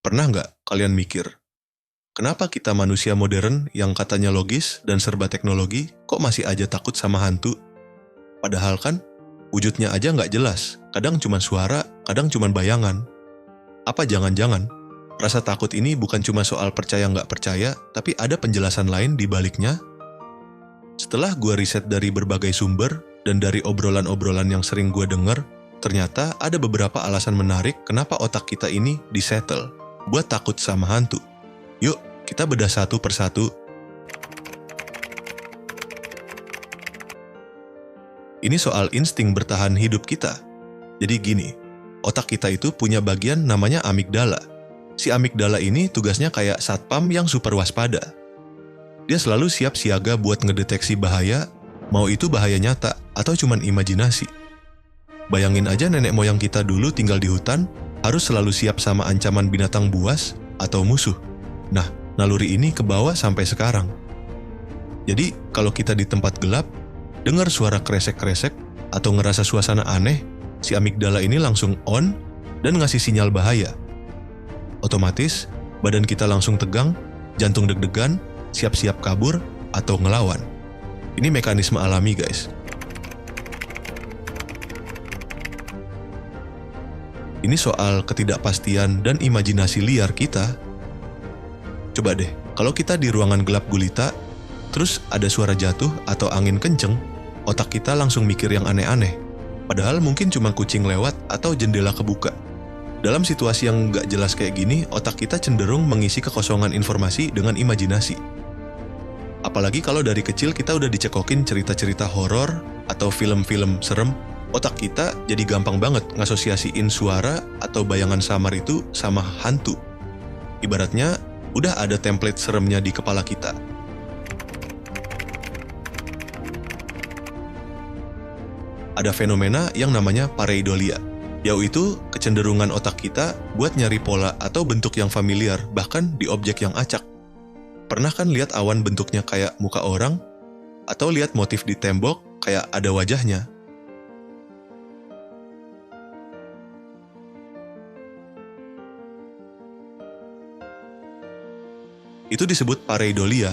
Pernah nggak kalian mikir, kenapa kita manusia modern yang katanya logis dan serba teknologi kok masih aja takut sama hantu? Padahal kan, wujudnya aja nggak jelas, kadang cuma suara, kadang cuma bayangan. Apa jangan-jangan, rasa takut ini bukan cuma soal percaya nggak percaya, tapi ada penjelasan lain di baliknya? Setelah gue riset dari berbagai sumber, dan dari obrolan-obrolan yang sering gue denger, ternyata ada beberapa alasan menarik kenapa otak kita ini disettle buat takut sama hantu. Yuk, kita bedah satu persatu. Ini soal insting bertahan hidup kita. Jadi gini, otak kita itu punya bagian namanya amigdala. Si amigdala ini tugasnya kayak satpam yang super waspada. Dia selalu siap siaga buat ngedeteksi bahaya, mau itu bahaya nyata atau cuman imajinasi. Bayangin aja nenek moyang kita dulu tinggal di hutan, harus selalu siap sama ancaman binatang buas atau musuh. Nah, naluri ini kebawa sampai sekarang. Jadi, kalau kita di tempat gelap, dengar suara kresek-kresek atau ngerasa suasana aneh, si amigdala ini langsung on dan ngasih sinyal bahaya. Otomatis, badan kita langsung tegang, jantung deg-degan, siap-siap kabur atau ngelawan. Ini mekanisme alami, guys. Ini soal ketidakpastian dan imajinasi liar kita. Coba deh, kalau kita di ruangan gelap gulita, terus ada suara jatuh atau angin kenceng, otak kita langsung mikir yang aneh-aneh. Padahal mungkin cuma kucing lewat atau jendela kebuka. Dalam situasi yang nggak jelas kayak gini, otak kita cenderung mengisi kekosongan informasi dengan imajinasi. Apalagi kalau dari kecil kita udah dicekokin cerita-cerita horor atau film-film serem, otak kita jadi gampang banget ngasosiasiin suara atau bayangan samar itu sama hantu. Ibaratnya, udah ada template seremnya di kepala kita. Ada fenomena yang namanya pareidolia, yaitu kecenderungan otak kita buat nyari pola atau bentuk yang familiar, bahkan di objek yang acak. Pernah kan lihat awan bentuknya kayak muka orang? Atau lihat motif di tembok kayak ada wajahnya? Itu disebut pareidolia.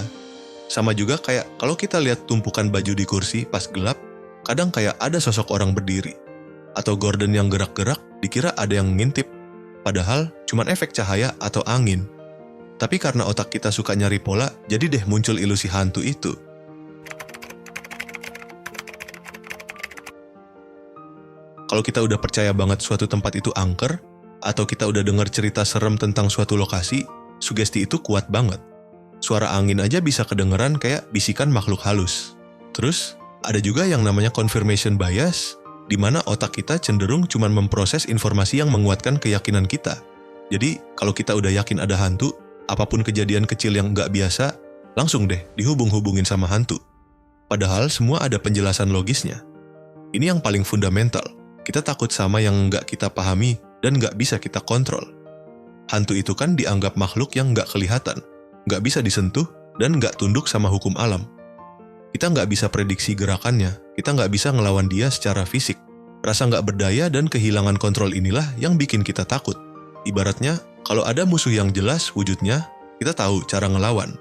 Sama juga kayak kalau kita lihat tumpukan baju di kursi pas gelap, kadang kayak ada sosok orang berdiri. Atau gorden yang gerak-gerak dikira ada yang ngintip, padahal cuman efek cahaya atau angin. Tapi karena otak kita suka nyari pola, jadi deh muncul ilusi hantu itu. Kalau kita udah percaya banget suatu tempat itu angker, atau kita udah dengar cerita serem tentang suatu lokasi, sugesti itu kuat banget. Suara angin aja bisa kedengeran kayak bisikan makhluk halus. Terus, ada juga yang namanya confirmation bias, di mana otak kita cenderung cuma memproses informasi yang menguatkan keyakinan kita. Jadi, kalau kita udah yakin ada hantu, apapun kejadian kecil yang nggak biasa, langsung deh dihubung-hubungin sama hantu. Padahal semua ada penjelasan logisnya. Ini yang paling fundamental. Kita takut sama yang nggak kita pahami dan nggak bisa kita kontrol. Hantu itu kan dianggap makhluk yang nggak kelihatan, nggak bisa disentuh, dan nggak tunduk sama hukum alam. Kita nggak bisa prediksi gerakannya, kita nggak bisa ngelawan dia secara fisik. Rasa nggak berdaya dan kehilangan kontrol inilah yang bikin kita takut. Ibaratnya, kalau ada musuh yang jelas wujudnya, kita tahu cara ngelawan.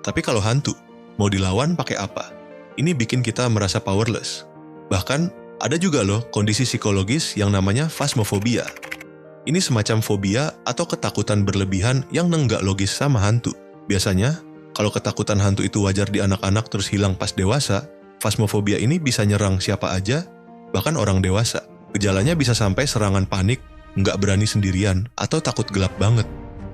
Tapi kalau hantu, mau dilawan pakai apa? Ini bikin kita merasa powerless. Bahkan, ada juga loh kondisi psikologis yang namanya phasmophobia. Ini semacam fobia atau ketakutan berlebihan yang nenggak logis sama hantu. Biasanya, kalau ketakutan hantu itu wajar di anak-anak terus hilang pas dewasa, phasmophobia ini bisa nyerang siapa aja, bahkan orang dewasa. Gejalanya bisa sampai serangan panik, nggak berani sendirian, atau takut gelap banget.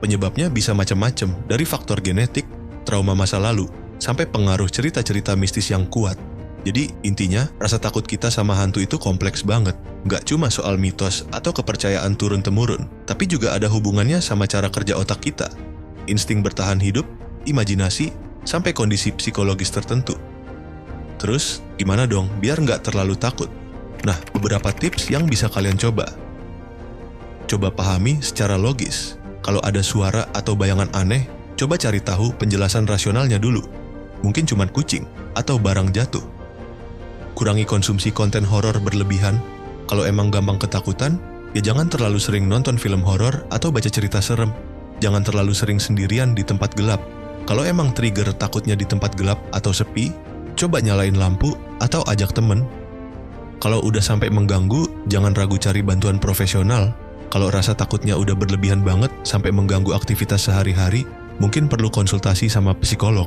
Penyebabnya bisa macam-macam, dari faktor genetik, trauma masa lalu, sampai pengaruh cerita-cerita mistis yang kuat. Jadi intinya, rasa takut kita sama hantu itu kompleks banget. Nggak cuma soal mitos atau kepercayaan turun-temurun, tapi juga ada hubungannya sama cara kerja otak kita. Insting bertahan hidup, imajinasi, sampai kondisi psikologis tertentu. Terus, gimana dong biar nggak terlalu takut? Nah, beberapa tips yang bisa kalian coba. Coba pahami secara logis. Kalau ada suara atau bayangan aneh, coba cari tahu penjelasan rasionalnya dulu. Mungkin cuma kucing atau barang jatuh. Kurangi konsumsi konten horor berlebihan. Kalau emang gampang ketakutan, ya jangan terlalu sering nonton film horor atau baca cerita serem. jangan terlalu sering sendirian di tempat gelap. Kalau emang trigger takutnya di tempat gelap atau sepi, coba nyalain lampu atau ajak temen. Kalau udah sampai mengganggu, jangan ragu cari bantuan profesional. Kalau rasa takutnya udah berlebihan banget sampai mengganggu aktivitas sehari-hari, mungkin perlu konsultasi sama psikolog.